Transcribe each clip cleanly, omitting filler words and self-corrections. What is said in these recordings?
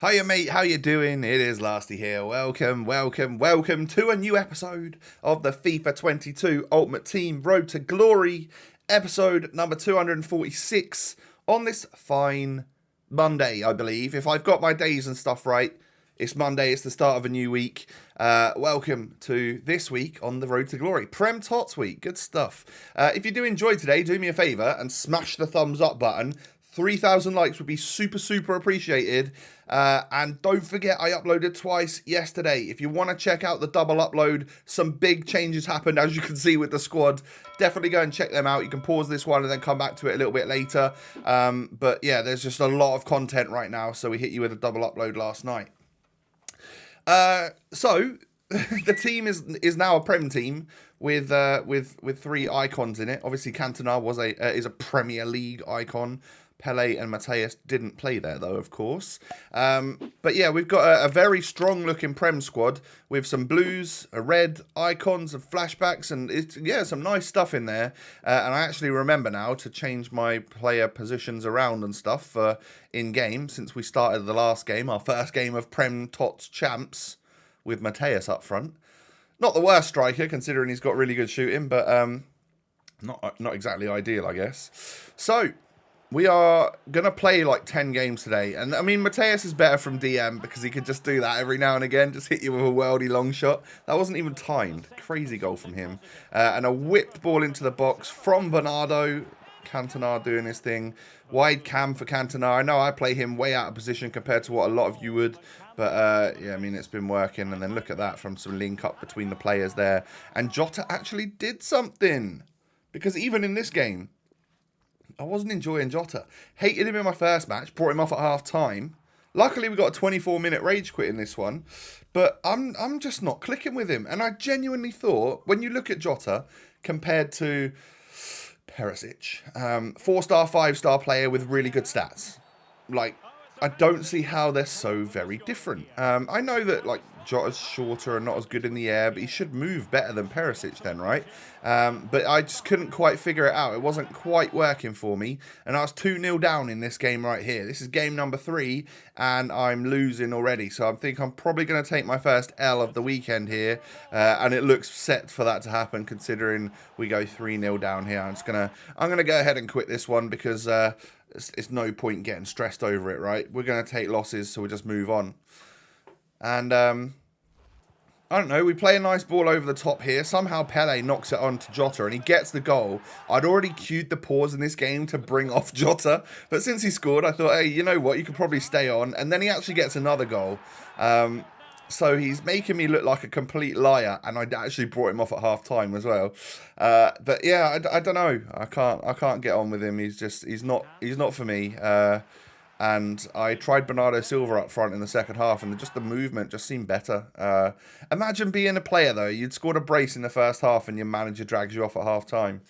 Hiya mate, how you doing? It is Lasty here. Welcome to a new episode of the FIFA 22 Ultimate Team Road to Glory, episode number 246 on this fine Monday, I believe. If I've got my days and stuff right, it's Monday, it's the start of a new week. Welcome to this week on the Road to Glory. Prem Tots week, good stuff. If you do enjoy today, do me a favour and smash the thumbs up button. 3,000 likes would be super appreciated. And don't forget, I uploaded twice yesterday. If you want to check out the double upload, some big changes happened, as you can see with the squad. Definitely go and check them out. You can pause this one and then come back to it a little bit later. But yeah, there's just a lot of content right now, so we hit you with a double upload last night. So the team is now a Prem team with three icons in it. Obviously, Cantona is a Premier League icon. Pele and Mateus didn't play there, though, of course. But yeah, we've got a very strong-looking Prem squad with some blues, a red, icons, and flashbacks, and some nice stuff in there. And I actually remember now to change my player positions around and stuff in-game since we started the last game, our first game of Prem TOTS champs with Mateus up front. Not the worst striker, considering he's got really good shooting, but not exactly ideal, I guess. So we are going to play like 10 games today. And I mean, Mateus is better from DM because he could just do that every now and again. Just hit you with a worldy long shot. That wasn't even timed. Crazy goal from him. And a whipped ball into the box from Bernardo. Cantona doing his thing. Wide cam for Cantona. I know I play him way out of position compared to what a lot of you would. But yeah, I mean, it's been working. And then look at that from some link up between the players there. And Jota actually did something. Because even in this game, I wasn't enjoying Jota. Hated him in my first match. Brought him off at half time. Luckily, we got a 24-minute rage quit in this one. But I'm just not clicking with him. And I genuinely thought, when you look at Jota compared to Perisic, 4-star, 5-star player with really good stats. Like, I don't see how they're so very different. I know that, like, Jota's shorter and not as good in the air, but he should move better than Perisic then, right? But I just couldn't quite figure it out. It wasn't quite working for me, and I was 2-0 down in this game right here. This is game number 3, and I'm losing already, so I think I'm probably going to take my first L of the weekend here, and it looks set for that to happen, considering we go 3-0 down here. I'm gonna go ahead and quit this one because it's no point getting stressed over it, right? We're going to take losses, so we'll just move on. And I don't know, we play a nice ball over the top here. Somehow Pele knocks it on to Jota and he gets the goal. I'd already queued the pause in this game to bring off Jota, but since he scored, I thought, hey, you know what, you could probably stay on. And then he actually gets another goal. So he's making me look like a complete liar, and I actually brought him off at half time as well. But yeah, I don't know. I can't get on with him. He's not for me. And I tried Bernardo Silva up front in the second half, and just the movement just seemed better. Imagine being a player though. You'd scored a brace in the first half, and your manager drags you off at half time.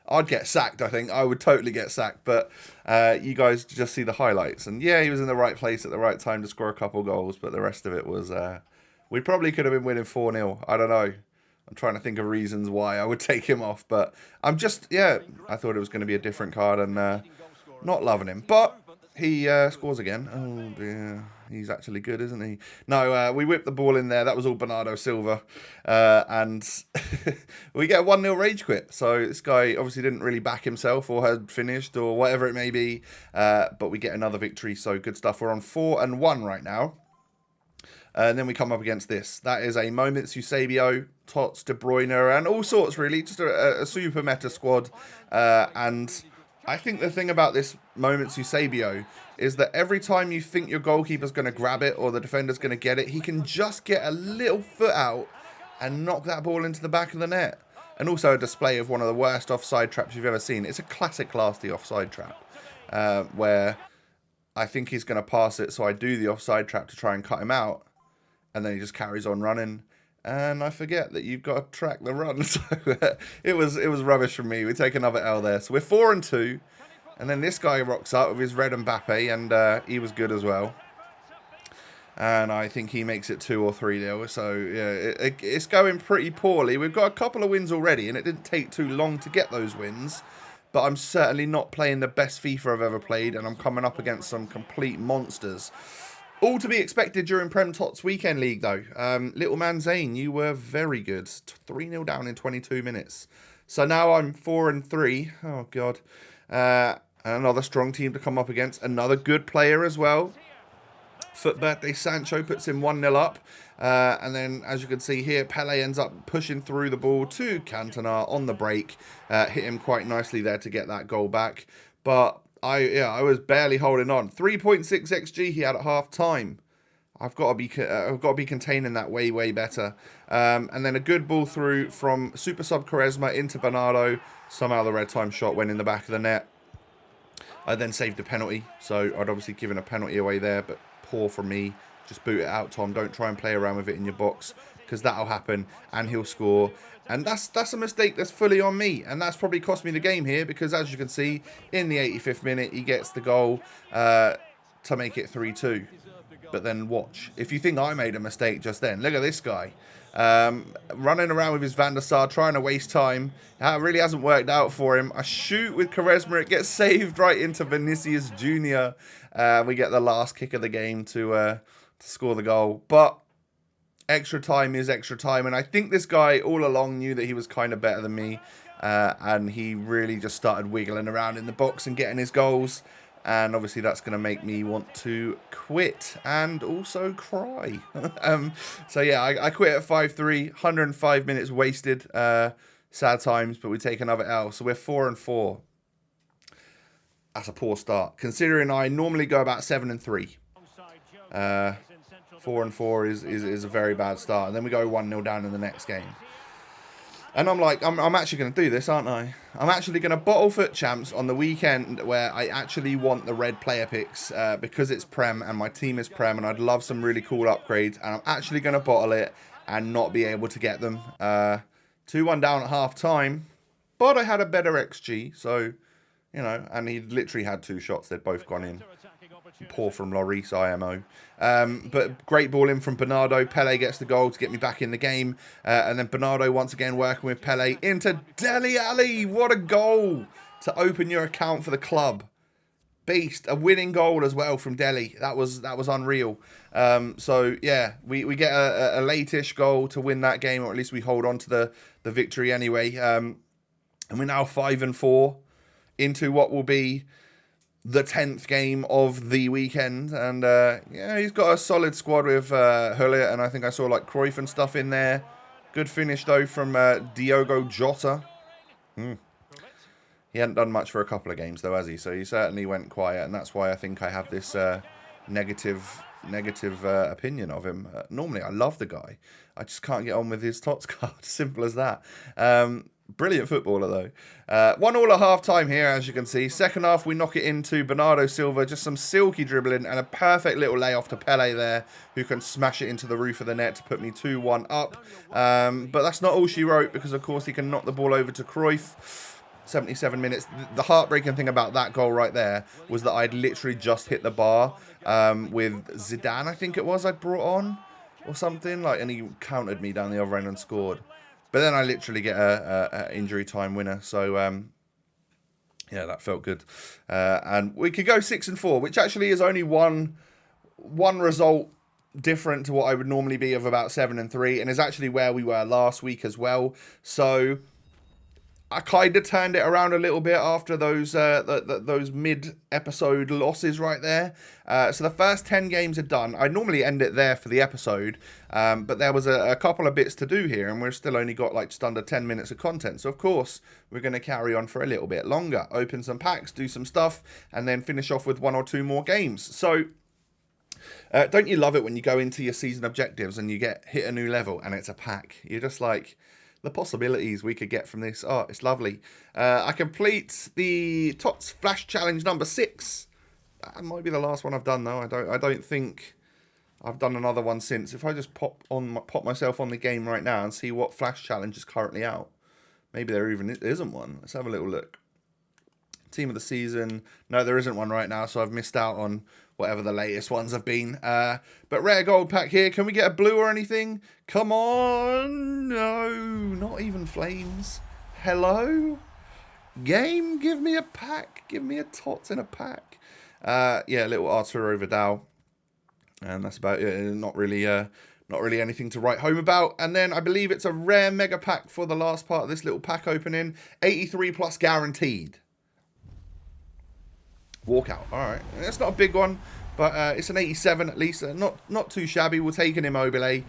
I'd get sacked, I think. I would totally get sacked. But you guys just see the highlights. And yeah, he was in the right place at the right time to score a couple goals. But the rest of it was... we probably could have been winning 4-0. I don't know. I'm trying to think of reasons why I would take him off. But I thought it was going to be a different card and not loving him. But he scores again. Oh, dear. He's actually good, isn't he? No, we whipped the ball in there. That was all Bernardo Silva. And we get a 1-0 rage quit. So this guy obviously didn't really back himself or had finished or whatever it may be. But we get another victory. So good stuff. We're on 4-1 right now. And then we come up against this. That is a Moments Eusebio, Tots, De Bruyne, and all sorts, really. Just a super meta squad. And I think the thing about this Moments Eusebio is that every time you think your goalkeeper's going to grab it or the defender's going to get it, he can just get a little foot out and knock that ball into the back of the net. And also a display of one of the worst offside traps you've ever seen. It's a classic Lasty offside trap, where I think he's going to pass it, so I do the offside trap to try and cut him out. And then he just carries on running, and I forget that you've got to track the run. So it was rubbish from me. We take another L there. So we're 4-2, and then this guy rocks up with his red Mbappe, and he was good as well. And I think he makes it 2 or 3-0. So yeah, it's going pretty poorly. We've got a couple of wins already, and it didn't take too long to get those wins. But I'm certainly not playing the best FIFA I've ever played, and I'm coming up against some complete monsters. All to be expected during Prem Tots Weekend League, though. Little man Zane, you were very good. 3-0 down in 22 minutes. So now I'm 4-3. Oh, God. Another strong team to come up against. Another good player as well. Foot birthday Sancho puts him 1-0 up. And then, as you can see here, Pele ends up pushing through the ball to Cantona on the break. Hit him quite nicely there to get that goal back. But I was barely holding on. 3.6 XG he had at half time. I've got to be containing that way better. And then a good ball through from Super Sub Quaresma into Bernardo. Somehow the red time shot went in the back of the net. I then saved a penalty, so I'd obviously given a penalty away there, but poor from me. Just boot it out, Tom. Don't try and play around with it in your box, because that'll happen, and he'll score. And that's a mistake that's fully on me, and that's probably cost me the game here, because as you can see, in the 85th minute, he gets the goal to make it 3-2. But then watch. If you think I made a mistake just then, look at this guy. Running around with his Van der Sar, trying to waste time. That really hasn't worked out for him. I shoot with Quaresma. It gets saved right into Vinicius Jr. We get the last kick of the game to score the goal. But extra time is extra time. And I think this guy all along knew that he was kind of better than me. And he really just started wiggling around in the box and getting his goals. And obviously that's going to make me want to quit and also cry. So yeah, I quit at 5-3, 105 minutes wasted. Sad times, but we take another L. So we're 4-4. That's a poor start, considering I normally go about 7-3. 4-4 is a very bad start. And then we go 1-0 down in the next game. And I'm like, I'm actually going to do this, aren't I? I'm actually going to bottle foot champs on the weekend where I actually want the red player picks because it's Prem and my team is Prem and I'd love some really cool upgrades. And I'm actually going to bottle it and not be able to get them. 2-1 down at half time. But I had a better XG. So, you know, and he literally had 2 shots. They'd both gone in. Poor from Lloris, IMO. But great ball in from Bernardo. Pele gets the goal to get me back in the game. And then Bernardo once again working with Pele into Dele Alli. What a goal to open your account for the club. Beast. A winning goal as well from Dele. That was unreal. So, yeah, we get a late-ish goal to win that game, or at least we hold on to the victory anyway. And we're now 5-4 into what will be the 10th game of the weekend, and yeah, he's got a solid squad with Hullet, and I think I saw like Cruyff and stuff in there. Good finish though from Diogo Jota. He hadn't done much for a couple of games though, has he? So he certainly went quiet, and that's why I think I have this negative opinion of him. Normally I love the guy, I just can't get on with his TOTS card. Simple as that. Brilliant footballer, though. 1-1 at half-time here, as you can see. Second half, we knock it into Bernardo Silva. Just some silky dribbling and a perfect little layoff to Pele there, who can smash it into the roof of the net to put me 2-1 up. But that's not all she wrote, because, of course, he can knock the ball over to Cruyff. 77 minutes. The heartbreaking thing about that goal right there was that I'd literally just hit the bar with Zidane, I think it was, I'd brought on or something. And he countered me down the other end and scored. But then I literally get a injury time winner. So, yeah, that felt good. And we could go 6-4, which actually is only one result different to what I would normally be of about 7-3, and is actually where we were last week as well. So I kind of turned it around a little bit after those mid-episode losses right there. So the first 10 games are done. I normally end it there for the episode, but there was a couple of bits to do here, and we've still only got like just under 10 minutes of content. So of course, we're going to carry on for a little bit longer, open some packs, do some stuff, and then finish off with 1 or 2 more games. So don't you love it when you go into your season objectives and you hit a new level and it's a pack? You're just like, the possibilities we could get from this. Oh, it's lovely. I complete the TOTS Flash Challenge number 6. That might be the last one I've done though. I don't think I've done another one since. If I just pop myself on the game right now and see what Flash Challenge is currently out. Maybe there even isn't one. Let's have a little look. Team of the season. No, there isn't one right now, so I've missed out on whatever the latest ones have been. But rare gold pack here. Can we get a blue or anything? Come on. No, not even flames. Hello? Game, give me a pack. Give me a TOTS in a pack. Yeah, little Arturo Vidal. And that's about it. Not really anything to write home about. And then I believe it's a rare mega pack for the last part of this little pack opening. 83 plus guaranteed. Walkout. All right. That's not a big one, but it's an 87 at least. Not too shabby. We'll take an Immobile.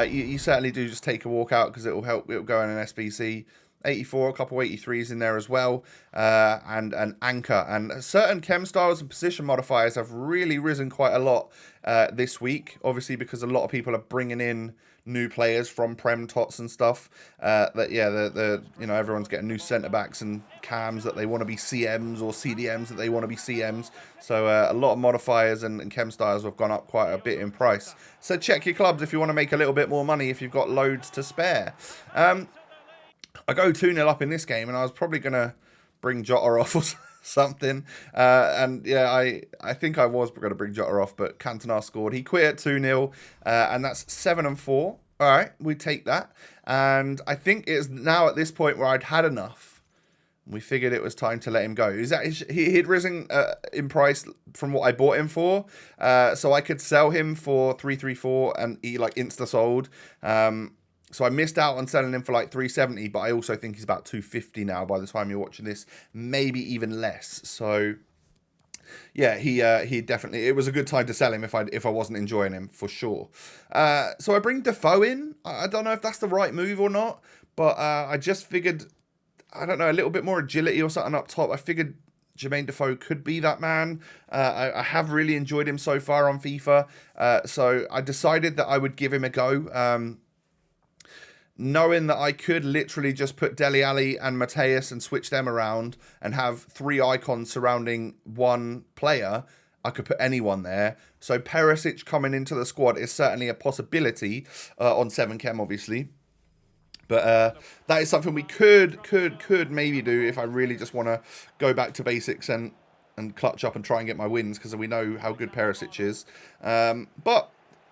You certainly do just take a walkout because it will help. It will go in an SBC. 84, a couple 83s in there as well, and an anchor. And certain chem styles and position modifiers have really risen quite a lot this week, obviously because a lot of people are bringing in new players from Prem TOTS and stuff. Everyone's getting new centre backs and cams that they want to be CMs or CDMs that they want to be CMs. So a lot of modifiers and chem styles have gone up quite a bit in price. So check your clubs if you want to make a little bit more money if you've got loads to spare. I go 2-0 up in this game, and I was probably going to bring Jota off or something. I think I was going to bring Jota off, but Cantona scored. He quit at 2-0, and that's 7-4. All right, we take that. And I think it's now at this point where I'd had enough. We figured it was time to let him go. He'd risen in price from what I bought him for, so I could sell him for 334, and he insta sold. So I missed out on selling him for 370, but I also think he's about 250 now by the time you're watching this, maybe even less. So yeah, he definitely, it was a good time to sell him if I wasn't enjoying him, for sure. So I bring Defoe in. I don't know if that's the right move or not, but I just figured, I don't know, a little bit more agility or something up top. I figured Jermaine Defoe could be that man. I have really enjoyed him so far on FIFA, so I decided that I would give him a go. Knowing that I could literally just put Dele Alli and Mateus and switch them around and have 3 icons surrounding one player, I could put anyone there. So Perisic coming into the squad is certainly a possibility on 7 chem, obviously. But that is something we could maybe do if I really just want to go back to basics and clutch up and try and get my wins, because we know how good Perisic is. But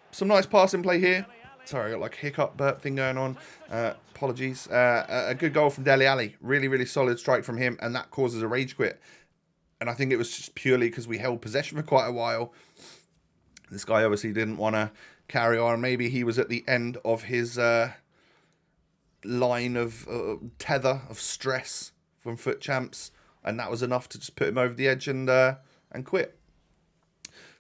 some nice passing play here. Sorry, I got hiccup burp thing going on. Apologies. A good goal from Dele Alli. Really, really solid strike from him, and that causes a rage quit. And I think it was just purely because we held possession for quite a while. This guy obviously didn't want to carry on. Maybe he was at the end of his line of tether of stress from Foot Champs, and that was enough to just put him over the edge and quit.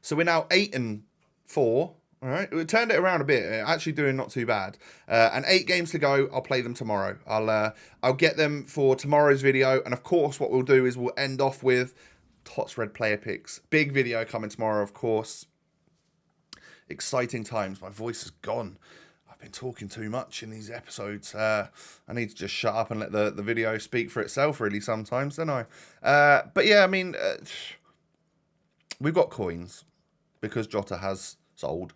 So we're now 8-4. All right, we turned it around a bit. Actually, doing not too bad. And 8 games to go. I'll play them tomorrow. I'll get them for tomorrow's video. And of course, what we'll do is we'll end off with TOTS Red player picks. Big video coming tomorrow, of course. Exciting times. My voice is gone. I've been talking too much in these episodes. I need to just shut up and let the video speak for itself, really, sometimes, don't I? But yeah, I mean, we've got coins because Jota has sold.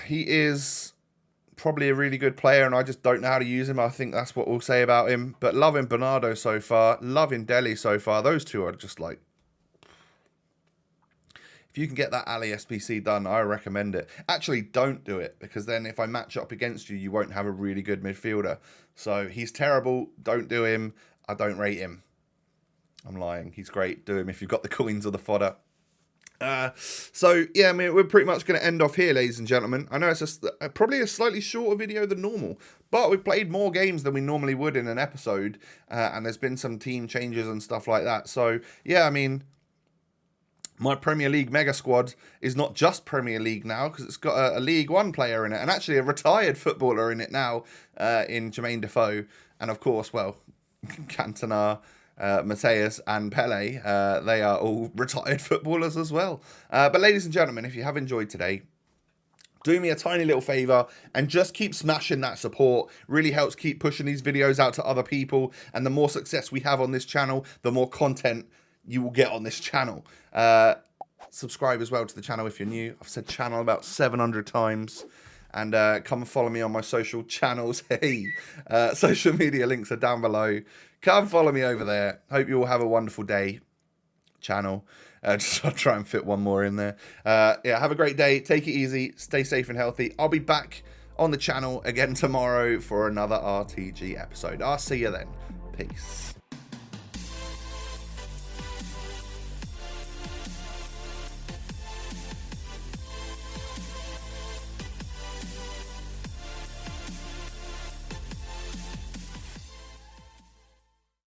He is probably a really good player, and I just don't know how to use him. I think that's what we'll say about him. But loving Bernardo so far, loving Dele so far. Those two are just if you can get that Ali SBC done, I recommend it. Actually, don't do it, because then if I match up against you, you won't have a really good midfielder. So he's terrible. Don't do him. I don't rate him. I'm lying. He's great. Do him if you've got the coins or the fodder. So yeah, I mean, we're pretty much going to end off here, ladies and gentlemen. I know it's probably a slightly shorter video than normal, but we've played more games than we normally would in an episode, and there's been some team changes and stuff like that. So yeah, I mean, my Premier League mega squad is not just Premier League now, because it's got a League One player in it, and actually a retired footballer in it now, in Jermaine Defoe, and of course, well, Cantona, Mateus and Pele, they are all retired footballers as well. But ladies and gentlemen, if you have enjoyed today, do me a tiny little favour and just keep smashing that support. Really helps keep pushing these videos out to other people, and the more success we have on this channel, the more content you will get on this channel. Subscribe as well to the channel if you're new. I've said channel about 700 times. And come and follow me on my social channels. Hey, social media links are down below. Come follow me over there. Hope you all have a wonderful day. Channel. Just I'll try and fit one more in there. Yeah, have a great day. Take it easy. Stay safe and healthy. I'll be back on the channel again tomorrow for another RTG episode. I'll see you then. Peace.